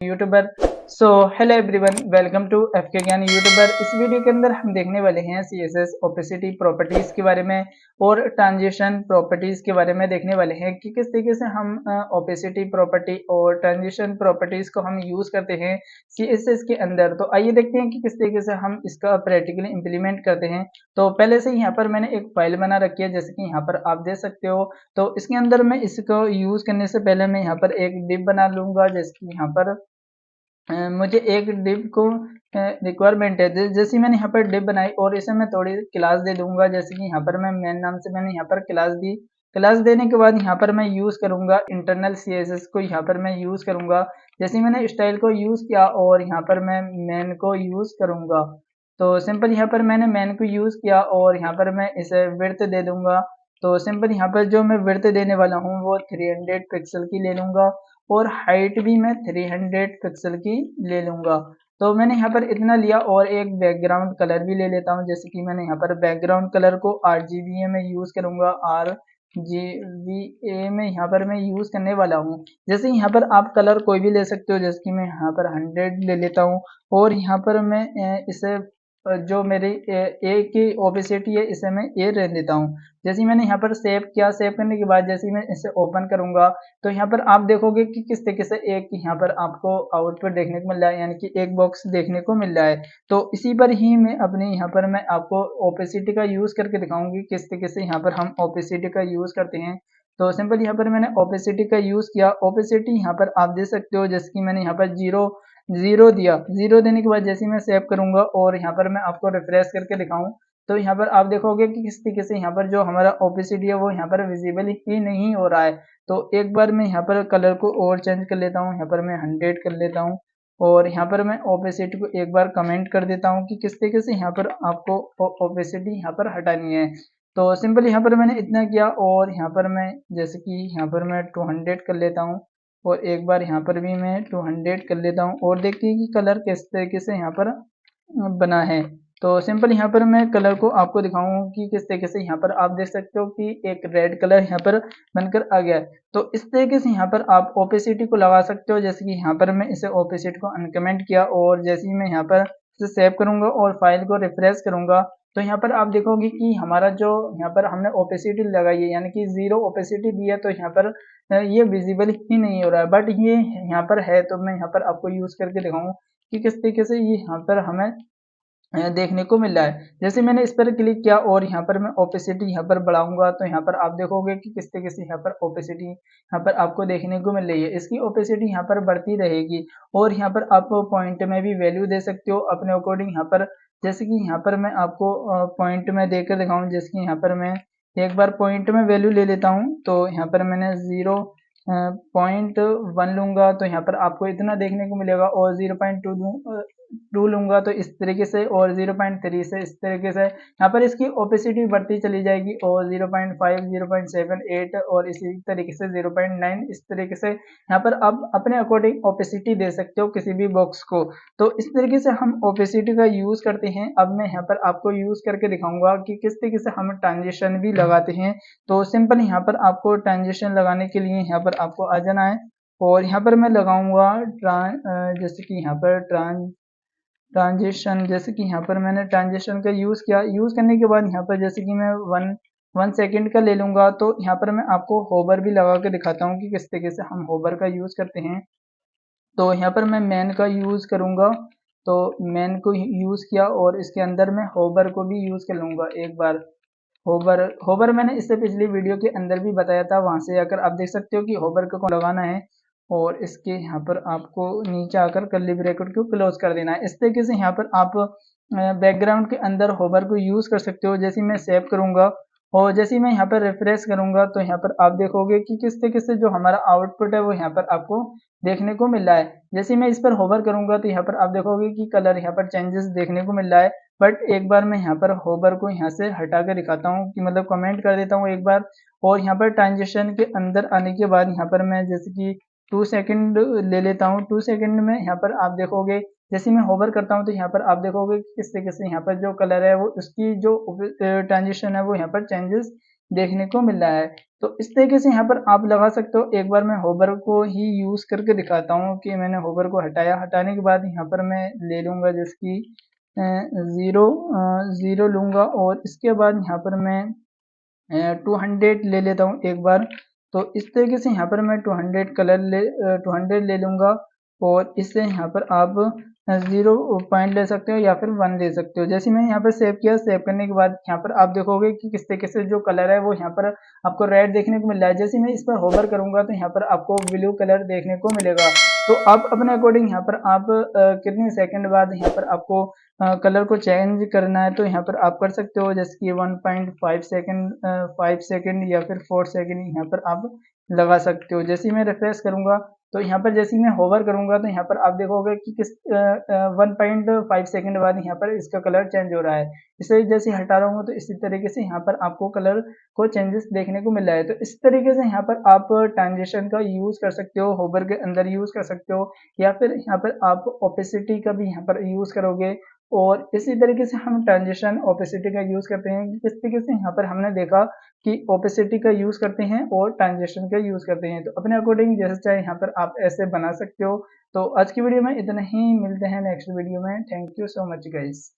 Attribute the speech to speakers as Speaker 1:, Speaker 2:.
Speaker 1: YouTuber. So hello everyone, welcome to FK Gyan YouTuber. इस video के अंदर हम देखने वाले हैं सीएसएस ओपेसिटी प्रॉपर्टीज के बारे में और ट्रांजिशन प्रॉपर्टीज के बारे में देखने वाले हैं कि किस तरीके से हम ओपेसिटी प्रॉपर्टी और ट्रांजिशन प्रॉपर्टीज को हम यूज करते हैं सीएसएस के अंदर। तो आइए देखते हैं कि किस तरीके से हम इसका प्रैक्टिकली इंप्लीमेंट करते हैं। तो पहले से यहाँ पर मैंने एक फाइल बना रखी है, जैसे कि यहाँ पर आप देख सकते हो। तो इसके अंदर मैं इसको यूज करने से पहले मैं यहाँ पर एक डिप बना लूंगा, जैसे कि यहाँ पर मुझे एक डिव को रिक्वायरमेंट है। जैसे मैंने यहाँ पर डिव बनाई और इसे मैं थोड़ी क्लास दे दूंगा, जैसे कि यहाँ पर मैं मेन नाम से मैंने यहाँ पर क्लास दी। क्लास देने के बाद यहाँ पर मैं यूज करूंगा इंटरनल सीएसएस को, यहाँ पर मैं यूज करूंगा। जैसे मैंने स्टाइल को यूज किया और यहाँ पर मैं मेन को यूज करूंगा। तो सिंपल यहाँ पर मैंने मेन को यूज किया और यहाँ पर मैं इसे विड्थ दे दूंगा। तो सिंपल यहाँ पर जो मैं विड्थ देने वाला हूँ वो 300 पिक्सल की ले लूंगा और हाइट भी मैं 300 पिक्सल की ले लूंगा। तो मैंने यहाँ पर इतना लिया और एक बैकग्राउंड कलर भी ले लेता हूँ, जैसे कि मैंने यहाँ पर बैकग्राउंड कलर को RGBA में यूज करूंगा। RGBA में यहाँ पर मैं यूज करने वाला हूँ। जैसे यहाँ पर आप कलर कोई भी ले सकते हो, जैसे कि मैं यहाँ पर 100 ले लेता हूँ और यहाँ पर मैं इसे जो मेरी ए की ओपेसिटी है इसे मैं ए रहने देता हूँ। जैसे मैंने यहाँ पर सेव किया, सेव करने के बाद जैसे मैं इसे ओपन करूंगा तो यहाँ पर आप देखोगे कि किस तरीके से एक यहाँ पर आपको आउटपुट देखने को मिल रहा है, यानी कि एक बॉक्स देखने को मिल रहा है। तो इसी पर ही मैं अपने यहाँ पर मैं आपको ओपेसिटी का यूज करके दिखाऊंगी किस तरीके से यहाँ पर हम ओपेसिटी का यूज करते हैं। तो सिंपल यहाँ पर मैंने ओपेसिटी का यूज किया। ओपेसिटी यहाँ पर आप देख सकते हो, जैसे कि मैंने यहाँ पर जीरो जीरो दिया। जीरो देने के बाद जैसे मैं सेव करूंगा और यहाँ पर मैं आपको रिफ्रेश करके दिखाऊं तो यहाँ पर आप देखोगे कि किस तरीके से यहाँ पर जो हमारा ओपेसिटी है वो यहाँ पर विजिबल ही नहीं हो रहा है। तो एक बार मैं यहाँ पर कलर को और चेंज कर लेता हूँ, यहाँ पर मैं 100 कर लेता हूँ और यहाँ पर मैं ओपेसिटी को एक बार कमेंट कर देता हूँ कि किस तरीके से यहाँ पर आपको ओपेसिटी यहाँ पर हटानी है। तो सिंपल यहाँ पर मैंने इतना किया और यहाँ पर मैं जैसे कि यहाँ पर मैं 200 कर लेता हूँ और एक बार यहाँ पर भी मैं 200 कर लेता हूँ और देखते हैं कि कलर किस तरीके से यहाँ पर बना है। तो सिंपल यहाँ पर मैं कलर को आपको दिखाऊंगा कि किस तरीके से यहाँ पर आप देख सकते हो कि एक रेड कलर यहाँ पर बनकर आ गया है। तो इस तरीके से यहाँ पर आप ओपेसिटी को लगा सकते हो। जैसे कि यहाँ पर मैं इसे ओपेसिटी को अनकमेंट किया और जैसे ही मैं यहाँ पर इसे सेव करूंगा और फाइल को रिफ्रेश करूंगा तो यहाँ पर आप देखोगे कि हमारा जो यहाँ पर हमने ओपेसिटी लगाई है यानी कि 0 ओपेसिटी दी है, तो यहाँ पर ये विजिबल ही नहीं हो रहा है, बट ये यहाँ पर है। तो मैं यहाँ पर आपको यूज करके दिखाऊंगा कि किस तरीके से ये यहाँ पर हमें देखने को मिल रहा है। जैसे मैंने इस पर क्लिक किया और यहाँ पर मैं ओपेसिटी यहाँ पर बढ़ाऊंगा तो यहाँ पर आप देखोगे कि किस तरीके से यहाँ पर ओपेसिटी यहाँ पर आपको देखने को मिल रही है। इसकी ओपेसिटी यहाँ पर बढ़ती रहेगी और यहाँ पर आप पॉइंट में भी वैल्यू दे सकते हो अपने अकॉर्डिंग। यहाँ पर जैसे कि यहाँ पर मैं आपको पॉइंट में देकर दिखाऊँ, जैसे कि यहाँ पर मैं एक बार पॉइंट में वैल्यू ले लेता हूँ। तो यहाँ पर मैंने 0.1 लूंगा तो यहाँ पर आपको इतना देखने को मिलेगा और 0.2 लूंगा तो इस तरीके से और 0.3 से इस तरीके से यहाँ पर इसकी ओपेसिटी बढ़ती चली जाएगी और 0.5 0.78 और इसी तरीके से 0.9 इस तरीके से यहाँ पर आप अपने अकॉर्डिंग ओपेसिटी दे सकते हो किसी भी बॉक्स को। तो इस तरीके से हम ओपेसिटी का यूज करते हैं। अब मैं यहाँ पर आपको यूज करके दिखाऊंगा कि किस तरीके से हम ट्रांजिशन भी लगाते हैं। तो सिंपल यहाँ पर आपको ट्रांजिशन लगाने के लिए यहाँ पर आपको आ जाना है और यहाँ पर मैं लगाऊंगा जैसे कि यहाँ पर ट्रांजिशन। जैसे कि यहाँ पर मैंने ट्रांजिशन का यूज किया। यूज करने के बाद यहाँ पर जैसे कि मैं वन सेकेंड का ले लूंगा तो यहाँ पर मैं आपको होवर भी लगा के दिखाता हूँ कि किस तरीके से हम होवर का यूज करते हैं। तो यहाँ पर मैं मैन का यूज करूंगा। तो मैन को यूज किया और इसके अंदर मैं होवर को भी यूज कर लूंगा एक बार। होवर होवर मैंने इससे पिछली वीडियो के अंदर भी बताया था, वहां से आकर आप देख सकते हो कि होवर को लगाना है और इसके यहाँ पर आपको नीचे आकर कर्ली ब्रैकेट को क्लोज कर देना है। इस तरीके से यहाँ पर आप बैकग्राउंड के अंदर होवर को यूज कर सकते हो। जैसे मैं सेव करूंगा और जैसे मैं यहाँ पर रिफ्रेश करूंगा तो यहाँ पर आप देखोगे कि किस तरीके से जो हमारा आउटपुट है वो यहाँ पर आपको देखने को मिल रहा है। जैसे मैं इस पर होवर करूंगा तो यहाँ पर आप देखोगे कि कलर यहाँ पर चेंजेस देखने को मिल रहा है। बट एक बार मैं यहाँ पर होवर को यहाँ से हटा कर दिखाता हूँ कि मतलब कमेंट कर देता हूँ एक बार और यहाँ पर ट्रांजिशन के अंदर आने के बाद यहाँ पर मैं जैसे कि 2 सेकंड ले लेता हूँ। 2 सेकंड में यहाँ पर आप देखोगे जैसे मैं होवर करता हूँ तो यहाँ पर आप देखोगे कि किस तरीके से यहाँ पर जो कलर है वो उसकी जो ट्रांजिशन है वो यहाँ पर चेंजेस देखने को मिल रहा है। तो इस तरीके से यहाँ पर आप लगा सकते हो। एक बार मैं होवर को ही यूज़ करके दिखाता हूँ कि मैंने होवर को हटाया, हटाने के बाद यहाँ पर मैं ले लूँगा जिसकी ज़ीरो ज़ीरो लूँगा और इसके बाद यहाँ पर मैं 200 ले लेता हूँ एक बार। तो इस तरीके से यहाँ पर मैं 200 कलर 200 ले लूँगा और इससे यहाँ पर आप 0 पॉइंट ले सकते हो या फिर 1 ले सकते हो। जैसे मैं यहाँ पर सेव किया, सेव करने के बाद यहाँ पर आप देखोगे कि किस तरीके से जो कलर है वो यहाँ पर आपको रेड देखने को मिल रहा है। जैसे मैं इस पर होवर करूँगा तो यहाँ पर आपको ब्लू कलर देखने को मिलेगा। तो आप अपने अकॉर्डिंग यहाँ पर आप कितने सेकंड बाद यहाँ पर आपको कलर को चेंज करना है तो यहाँ पर आप कर सकते हो। जैसे कि 1.5 सेकंड 5 सेकंड या फिर 4 सेकंड यहाँ पर आप लगा सकते हो। जैसे ही मैं रिफ्रेश करूँगा तो यहाँ पर जैसे ही मैं होवर करूँगा तो यहाँ पर आप देखोगे कि किस 1.5 सेकंड बाद यहाँ पर इसका कलर चेंज हो रहा है। इसे जैसे हटा रहा हूँ तो इसी तरीके से यहाँ पर आपको कलर को चेंजेस देखने को मिल रहा है। तो इस तरीके से यहाँ पर आप ट्रांजिशन का यूज़ कर सकते हो, होवर के अंदर यूज़ कर सकते हो या फिर यहाँ पर आप ओपेसिटी का भी यहाँ पर यूज़ करोगे। और इसी तरीके से हम ट्रांजिशन ओपेसिटी का यूज़ करते हैं। किस तरीके से यहाँ पर हमने देखा कि ओपेसिटी का यूज़ करते हैं और ट्रांजिशन का यूज़ करते हैं। तो अपने अकॉर्डिंग जैसे चाहे यहाँ पर आप ऐसे बना सकते हो। तो आज की वीडियो में इतना ही, मिलते हैं नेक्स्ट वीडियो में। Thank you so much guys.